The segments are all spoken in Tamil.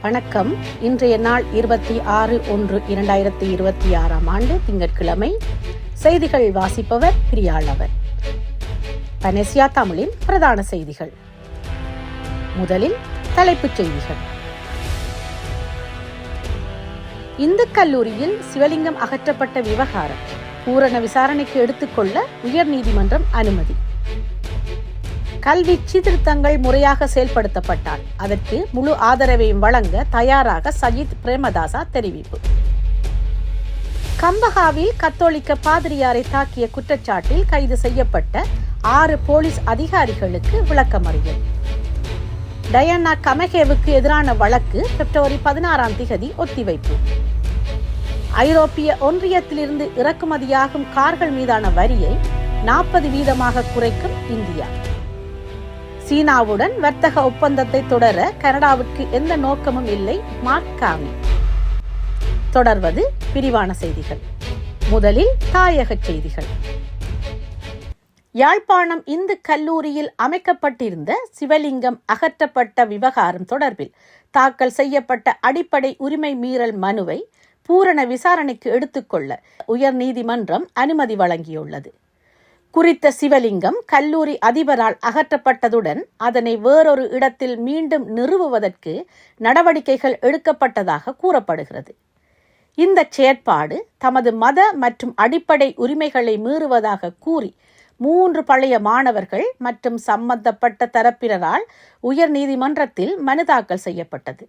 வணக்கம். இன்றைய நாள் 26/1/2026 திங்கட்கிழமை. செய்திகள் வாசிப்பவர் பிரியாளவர். பனேசியா தமிழின் பிரதான செய்திகள். முதலில் தலைப்புச் செய்திகள். இந்து கல்லூரியில் சிவலிங்கம் அகற்றப்பட்ட விவகாரம் பூரண விசாரணைக்கு எடுத்துக்கொள்ள உயர்நீதிமன்றம் அனுமதி. கல்வி சீர்திருத்தங்கள் முறையாக செயல்படுத்தப்பட்டால் அதற்கு முழு ஆதரவையும் வழங்க தயாராக சஜித் பிரேமதாசா தெரிவிப்பு. கம்பஹாவில் கத்தோலிக்க பாதிரியாரை தாக்கிய குற்றச்சாட்டில் கைது செய்யப்பட்ட 6 போலீஸ் அதிகாரிகளுக்கு விளக்கமறியல். டயானா கமகேவுக்கு எதிரான வழக்கு பிப்ரவரி 16 ஒத்திவைப்பு. ஐரோப்பிய ஒன்றியத்திலிருந்து இறக்குமதியாகும் கார்கள் மீதான வரியை 40% குறைக்கும் இந்தியா. சீனாவுடன் வர்த்தக ஒப்பந்தத்தை தொடர கனடாவுக்கு எந்த நோக்கமும் இல்லை, மார்க் கார்னி. தொடர்வது விரிவான செய்திகள். முதலில் தாயக செய்திகள். யாழ்ப்பாணம் இந்து கல்லூரியில் அமைக்கப்பட்டிருந்த சிவலிங்கம் அகற்றப்பட்ட விவகாரம் தொடர்பில் தாக்கல் செய்யப்பட்ட அடிப்படை உரிமை மீறல் மனுவை பூரண விசாரணைக்கு எடுத்துக்கொள்ள உயர்நீதிமன்றம் அனுமதி வழங்கியுள்ளது. குறித்த சிவலிங்கம் கல்லூரி அதிபரால் அகற்றப்பட்டதுடன் அதனை வேறொரு இடத்தில் மீண்டும் நிறுவுவதற்கு நடவடிக்கைகள் எடுக்கப்பட்டதாக கூறப்படுகிறது. இந்த செயற்பாடு தமது மத மற்றும் அடிப்படை உரிமைகளை மீறுவதாக கூறி 3 பழைய மாணவர்கள் மற்றும் சம்பந்தப்பட்ட தரப்பினரால் உயர்நீதிமன்றத்தில் மனு தாக்கல் செய்யப்பட்டது.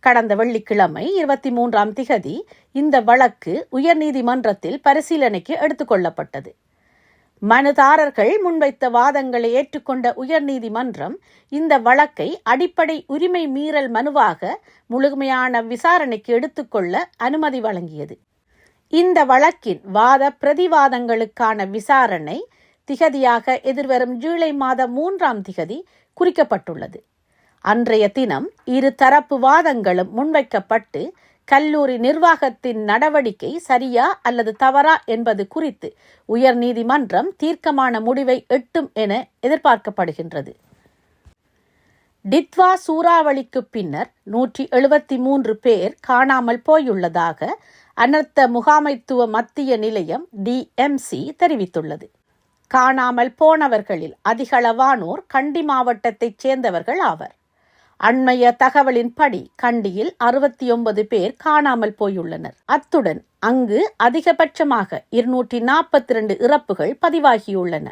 கடந்த வெள்ளிக்கிழமை 23 இந்த வழக்கு உயர்நீதிமன்றத்தில் பரிசீலனைக்கு எடுத்துக்கொள்ளப்பட்டது. மனுதாரர்கள் முன்வைத்த வாதங்களை ஏற்றுக்கொண்ட உயர்நீதிமன்றம் இந்த வழக்கை அடிப்படை உரிமை மீறல் மனுவாக முழுமையான விசாரணைக்கு எடுத்துக்கொள்ள அனுமதி வழங்கியது. இந்த வழக்கின் வாத பிரதிவாதங்களுக்கான விசாரணை திகதியாக எதிர்வரும் ஜூலை 3 குறிக்கப்பட்டுள்ளது. அன்றைய தினம் 2 தரப்பு வாதங்களும் முன்வைக்கப்பட்டு கல்லூரி நிர்வாகத்தின் நடவடிக்கை சரியா அல்லது தவறா என்பது குறித்து உயர்நீதிமன்றம் தீர்க்கமான முடிவை எட்டும் என எதிர்பார்க்கப்படுகின்றது. டிட்வா சூறாவளிக்கு பின்னர் 173 பேர் காணாமல் போயுள்ளதாக அனர்த்த முகாமைத்துவ மத்திய நிலையம் DMC தெரிவித்துள்ளது. காணாமல் போனவர்களில் அதிகளவானோர் கண்டி மாவட்டத்தைச் சேர்ந்தவர்கள் ஆவர். அண்மைய தகவலின்படி கண்டியில் 69 பேர் காணாமல் போயுள்ளனர். அத்துடன் அங்கு அதிகபட்சமாக 242 இறப்புகள் பதிவாகியுள்ளன.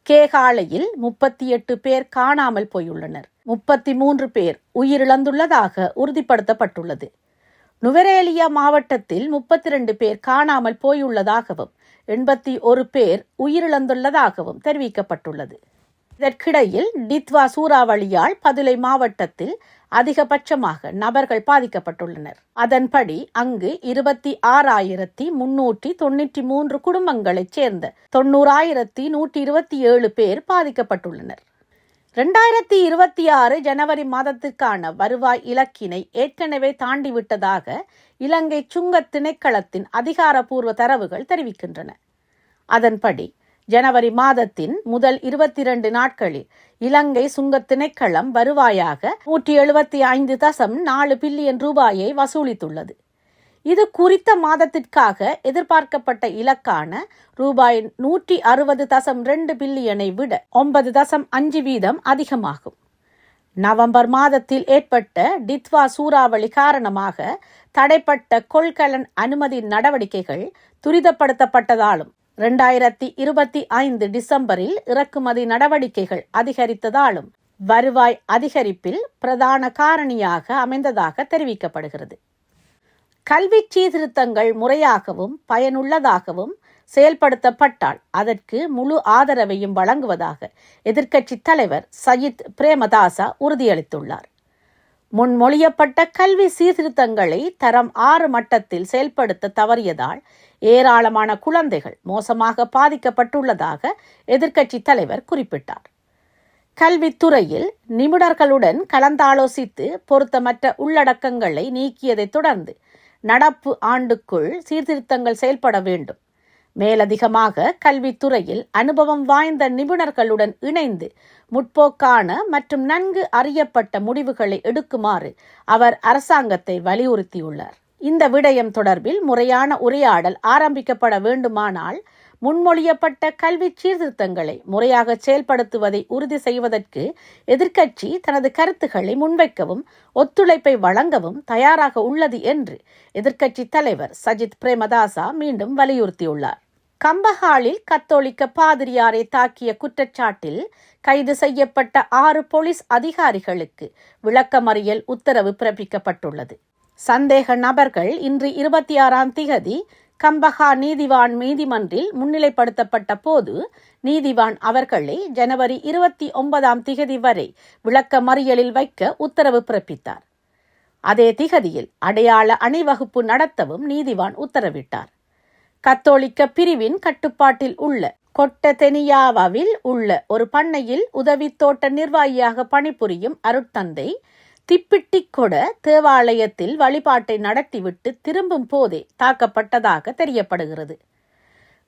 கேகாலையில் 38 பேர் காணாமல் போயுள்ளனர். 33 பேர் உயிரிழந்துள்ளதாக உறுதிப்படுத்தப்பட்டுள்ளது. நுவரேலியா மாவட்டத்தில் 32 பேர் காணாமல் போயுள்ளதாகவும் 81 பேர் உயிரிழந்துள்ளதாகவும் தெரிவிக்கப்பட்டுள்ளது. இதற்கிடையில் டிட்வா சூறாவளியால் பதுளை மாவட்டத்தில் அதிகபட்சமாக நபர்கள் பாதிக்கப்பட்டுள்ளனர். அதன்படி அங்கு 26,393 குடும்பங்களைச் சேர்ந்த 90,127 பேர் பாதிக்கப்பட்டுள்ளனர். 2026 ஜனவரி மாதத்திற்கான வருவாய் இலக்கினை ஏற்கனவே தாண்டிவிட்டதாக இலங்கை சுங்கத் திணைக்களத்தின் அதிகாரப்பூர்வ தரவுகள் தெரிவிக்கின்றன. அதன்படி ஜனவரி மாதத்தின் முதல் 22 நாட்களில் இலங்கை சுங்கத் திணைக்களம் வருவாயாக 175.4 பில்லியன் ரூபாயை வசூலித்துள்ளது. இது குறித்த மாதத்திற்காக எதிர்பார்க்கப்பட்ட இலக்கான ரூபாய் 160.2 பில்லியனை விட 9.5% அதிகமாகும். நவம்பர் மாதத்தில் ஏற்பட்ட டிட்வா சூறாவளி காரணமாக தடைப்பட்ட கொள்கலன் அனுமதி நடவடிக்கைகள் துரிதப்படுத்தப்பட்டதாலும் 2025 டிசம்பரில் இறக்குமதி நடவடிக்கைகள் அதிகரித்ததாலும் வருவாய் அதிகரிப்பில் பிரதான காரணியாக அமைந்ததாக தெரிவிக்கப்படுகிறது. கல்வி சீர்திருத்தங்கள் முறையாகவும் பயனுள்ளதாகவும் செயல்படுத்தப்பட்டால் அதற்கு முழு ஆதரவையும் வழங்குவதாக எதிர்க்கட்சித் தலைவர் சஜித் பிரேமதாசா உறுதியளித்துள்ளார். முன்மொழியப்பட்ட கல்வி சீர்திருத்தங்களை தரம் 6 மட்டத்தில் செயல்படுத்த தவறியதால் ஏராளமான குழந்தைகள் மோசமாக பாதிக்கப்பட்டுள்ளதாக எதிர்க்கட்சித் தலைவர் குறிப்பிட்டார். கல்வித்துறையில் நிபுணர்களுடன் கலந்தாலோசித்து பொருத்தமற்ற உள்ளடக்கங்களை நீக்கியதைத் தொடர்ந்து நடப்பு ஆண்டுக்குள் சீர்திருத்தங்கள் செயல்பட வேண்டும். மேலதிகமாக கல்வித்துறையில் அனுபவம் வாய்ந்த நிபுணர்களுடன் இணைந்து முற்போக்கான மற்றும் நன்கு அறியப்பட்ட முடிவுகளை எடுக்குமாறு அவர் அரசாங்கத்தை வலியுறுத்தியுள்ளார். இந்த விடயம் தொடர்பில் முறையான உரையாடல் ஆரம்பிக்கப்பட வேண்டுமானால் முன்மொழியப்பட்ட கல்வி சீர்திருத்தங்களை முறையாக செயல்படுத்துவதை உறுதி செய்வதற்கு எதிர்க்கட்சி தனது கருத்துக்களை முன்வைக்கவும் ஒத்துழைப்பை வழங்கவும் தயாராக உள்ளது என்று எதிர்க்கட்சி தலைவர் சஜித் பிரேமதாசா மீண்டும் வலியுறுத்தியுள்ளார். கம்பஹாலில் கத்தோலிக்க பாதிரியாரை தாக்கிய குற்றச்சாட்டில் கைது செய்யப்பட்ட 6 போலீஸ் அதிகாரிகளுக்கு விளக்கமறியல் உத்தரவு பிறப்பிக்கப்பட்டுள்ளது. சந்தேக நபர்கள் இன்று 26ஆம் திகதி கம்பஹா நீதிவான் நீதிமன்றில் முன்னிலைப்படுத்தப்பட்ட போது நீதிவான் அவர்களை ஜனவரி 29ஆம் திகதி வரை விளக்க மறியலில் வைக்க உத்தரவு பிறப்பித்தார். அதே திகதியில் அடையாள அணிவகுப்பு நடத்தவும் நீதிவான் உத்தரவிட்டார். கத்தோலிக்க பிரிவின் கட்டுப்பாட்டில் உள்ள கொட்டதெனியாவில் உள்ள ஒரு பண்ணையில் உதவி தோட்ட நிர்வாகியாக பணிபுரியும் அருட்தந்தை திப்பிட்டிக்கொட தேவாலயத்தில் வழிபாட்டை நடத்திவிட்டு திரும்பும் போதே தாக்கப்பட்டதாக தெரியப்படுகிறது.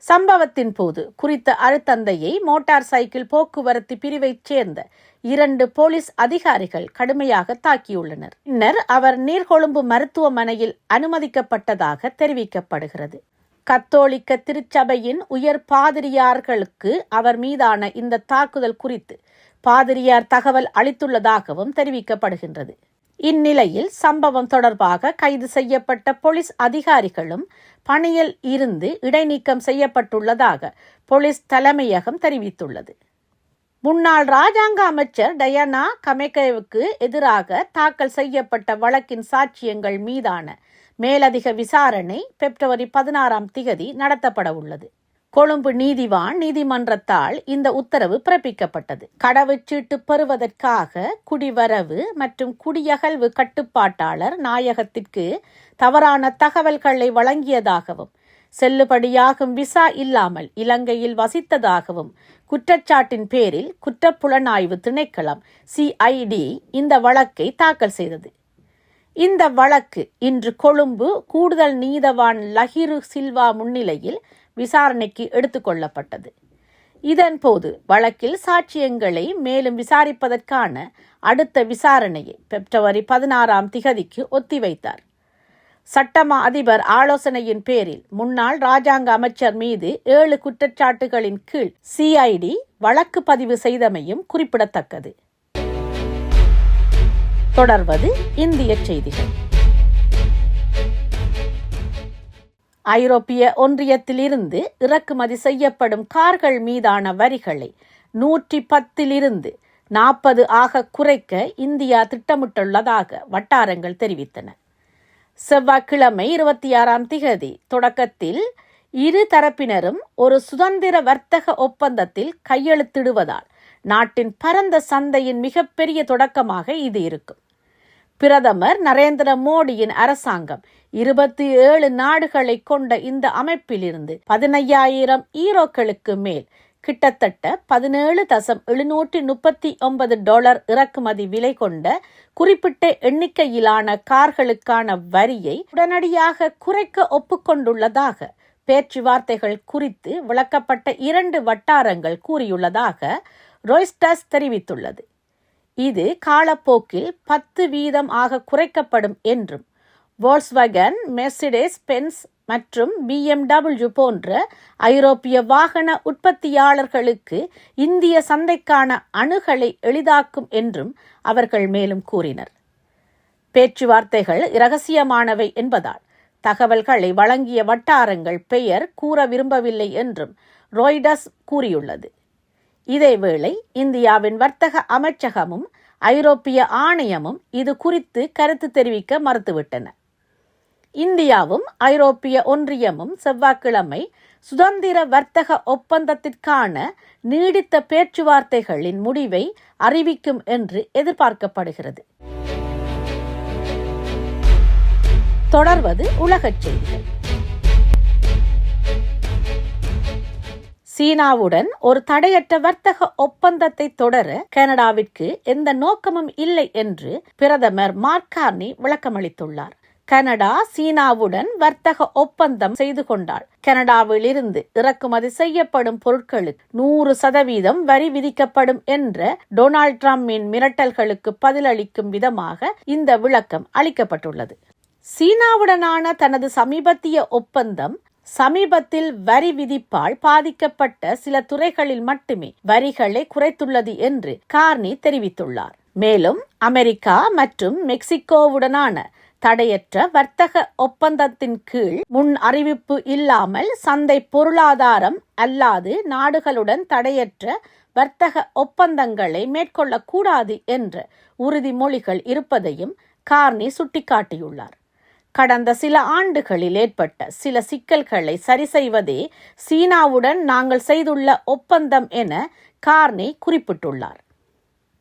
சம்பவத்தின் போது குறித்த அருட்தந்தையை மோட்டார் சைக்கிள் போக்குவரத்து பிரிவைச் சேர்ந்த 2 போலீஸ் அதிகாரிகள் கடுமையாக தாக்கியுள்ளனர். பின்னர் அவர் நீர்கொழும்பு மருத்துவமனையில் அனுமதிக்கப்பட்டதாக தெரிவிக்கப்படுகிறது. கத்தோலிக்க திருச்சபையின் உயர் பாதிரியார்களுக்கு அவர் மீதான இந்த தாக்குதல் குறித்து பாதிரியார் தகவல் அளித்துள்ளதாகவும் தெரிவிக்கப்படுகின்றது. இந்நிலையில் சம்பவம் தொடர்பாக கைது செய்யப்பட்ட போலீஸ் அதிகாரிகளும் பணியில் இருந்து இடைநீக்கம் செய்யப்பட்டுள்ளதாக போலீஸ் தலைமையகம் தெரிவித்துள்ளது. முன்னாள் ராஜாங்க அமைச்சர் டயானா கமெகேவுக்கு எதிராக தாக்கல் செய்யப்பட்ட வழக்கின் சாட்சியங்கள் மீதான மேலதிக விசாரணை பிப்ரவரி 16ஆம் திகதி நடத்தப்பட உள்ளது. கொழும்பு நீதிவான் நீதிமன்றத்தால் இந்த உத்தரவு பிறப்பிக்கப்பட்டது. கடவுச்சீட்டு பெறுவதற்காக குடிவரவு மற்றும் குடியகல்வு கட்டுப்பாட்டாளர் நாயகத்திற்கு தவறான தகவல்களை வழங்கியதாகவும் செல்லுபடியாகும் விசா இல்லாமல் இலங்கையில் வசித்ததாகவும் குற்றச்சாட்டின் பேரில் குற்றப்புலனாய்வு திணைக்களம் CID இந்த வழக்கை தாக்கல் செய்தது. இந்த வழக்கு இன்று கொழும்பு கூடுதல் நீதவான் லஹிரு சில்வா முன்னிலையில் விசாரணைக்கு எடுத்துக்கொள்ளப்பட்டது. இதன்போது வழக்கில் சாட்சியங்களை மேலும் விசாரிப்பதற்கான அடுத்த விசாரணையை பிப்ரவரி 16ஆம் திகதிக்கு ஒத்திவைத்தார். சட்டமா அதிபர் ஆலோசனையின் பேரில் முன்னாள் ராஜாங்க அமைச்சர் மீது 7 குற்றச்சாட்டுகளின் கீழ் CID வழக்கு பதிவு செய்தமையும் குறிப்பிடத்தக்கது. தொடர்வது இந்திய செய்திகள். ஐரோப்பிய ஒன்றியத்திலிருந்து இறக்குமதி செய்யப்படும் கார்கள் மீதான வரிகளை 110 40 ஆக குறைக்க இந்தியா திட்டமிட்டுள்ளதாக வட்டாரங்கள் தெரிவித்தன. செவ்வாய்க்கிழமை 26ஆம் திகதி தொடக்கத்தில் இரு தரப்பினரும் ஒரு சுதந்திர வர்த்தக ஒப்பந்தத்தில் கையெழுத்திடுவதால் நாட்டின் பரந்த சந்தையின் மிகப்பெரிய தொடக்கமாக இது இருக்கும். பிரதமர் நரேந்திர மோடியின் அரசாங்கம் 27 நாடுகளை கொண்ட இந்த அமைப்பிலிருந்து 15,000 ஈரோக்களுக்கு மேல் கிட்டத்தட்ட $17.739 இறக்குமதி விலை கொண்ட குறிப்பிட்ட எண்ணிக்கையிலான கார்களுக்கான வரியை உடனடியாக குறைக்க ஒப்புக்கொண்டுள்ளதாக பேச்சுவார்த்தைகள் குறித்து விளக்கப்பட்ட 2 வட்டாரங்கள் கூறியுள்ளதாக ராய்ட்டர்ஸ் தெரிவித்துள்ளது. இது காலப்போக்கில் 10% ஆக குறைக்கப்படும் என்றும் வோல்க்ஸ்வேகன், மெர்சிடஸ் பென்ஸ் மற்றும் BMW போன்ற ஐரோப்பிய வாகன உற்பத்தியாளர்களுக்கு இந்திய சந்தைக்கான அணுகலை எளிதாக்கும் என்றும் அவர்கள் மேலும் கூறினர். பேச்சுவார்த்தைகள் இரகசியமானவை என்பதால் தகவல்களை வழங்கிய வட்டாரங்கள் பெயர் கூற விரும்பவில்லை என்றும் ராய்ட்டர்ஸ் கூறியுள்ளது. இதேவேளை இந்தியாவின் வர்த்தக அமைச்சகமும் ஐரோப்பிய ஆணையமும் இது குறித்து கருத்து தெரிவிக்க மறுத்துவிட்டன. இந்தியாவும் ஐரோப்பிய ஒன்றியமும் செவ்வாய்க்கிழமை சுதந்திர வர்த்தக ஒப்பந்தத்திற்கான நீடித்த பேச்சுவார்த்தைகளின் முடிவை அறிவிக்கும் என்று எதிர்பார்க்கப்படுகிறது. தொடர்வது உலகச் செய்திகள். சீனாவுடன் ஒரு தடையற்ற வர்த்தக ஒப்பந்தத்தை தொடர கனடாவிற்கு எந்த நோக்கமும் இல்லை என்று பிரதமர் மார்க் கார்னி விளக்கமளித்துள்ளார். கனடா சீனாவுடன் வர்த்தக ஒப்பந்தம் செய்து கொண்டாள். கனடாவில் இருந்து இறக்குமதி செய்யப்படும் பொருட்களுக்கு 100% வரி விதிக்கப்படும் என்ற டொனால்ட் டிரம்பின் மிரட்டல்களுக்கு பதிலளிக்கும் விதமாக இந்த விளக்கம் அளிக்கப்பட்டுள்ளது. சீனாவுடனான தனது சமீபத்திய ஒப்பந்தம் சமீபத்தில் வரி விதிப்பால் பாதிக்கப்பட்ட சில துறைகளில் மட்டுமே வரிகளை குறைத்துள்ளது என்று கார்னி தெரிவித்துள்ளார். மேலும் அமெரிக்கா மற்றும் மெக்சிகோவுடனான தடையற்ற வர்த்தக ஒப்பந்தத்தின் கீழ் முன் அறிவிப்பு இல்லாமல் சந்தை பொருளாதாரம் அல்லாது நாடுகளுடன் தடையற்ற வர்த்தக ஒப்பந்தங்களை மேற்கொள்ளக்கூடாது என்ற உறுதிமொழிகள் இருப்பதையும் கார்னி சுட்டிக்காட்டியுள்ளார். கடந்த சில ஆண்டுகளில் ஏற்பட்ட சில சிக்கல்களை சரி செய்வதே சீனாவுடன் நாங்கள் செய்துள்ள ஒப்பந்தம் என கார்னி குறிப்பிட்டுள்ளார்.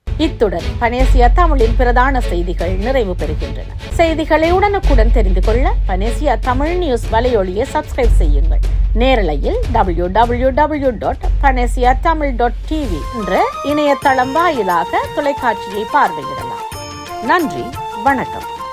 இத்துடன் பனேசியா தமிழின் பிரதான செய்திகள் நிறைவு பெறுகின்றன. செய்திகளை உடனுக்குடன் தெரிந்து கொள்ள பனேசியா தமிழ் நியூஸ் வலையொலியை சப்ஸ்கிரைப் செய்யுங்கள். நேரலையில் www.panesiatamil.tv என்ற இணையதளம் வாயிலாக தொலைக்காட்சியை பார்வையிடலாம். நன்றி, வணக்கம்.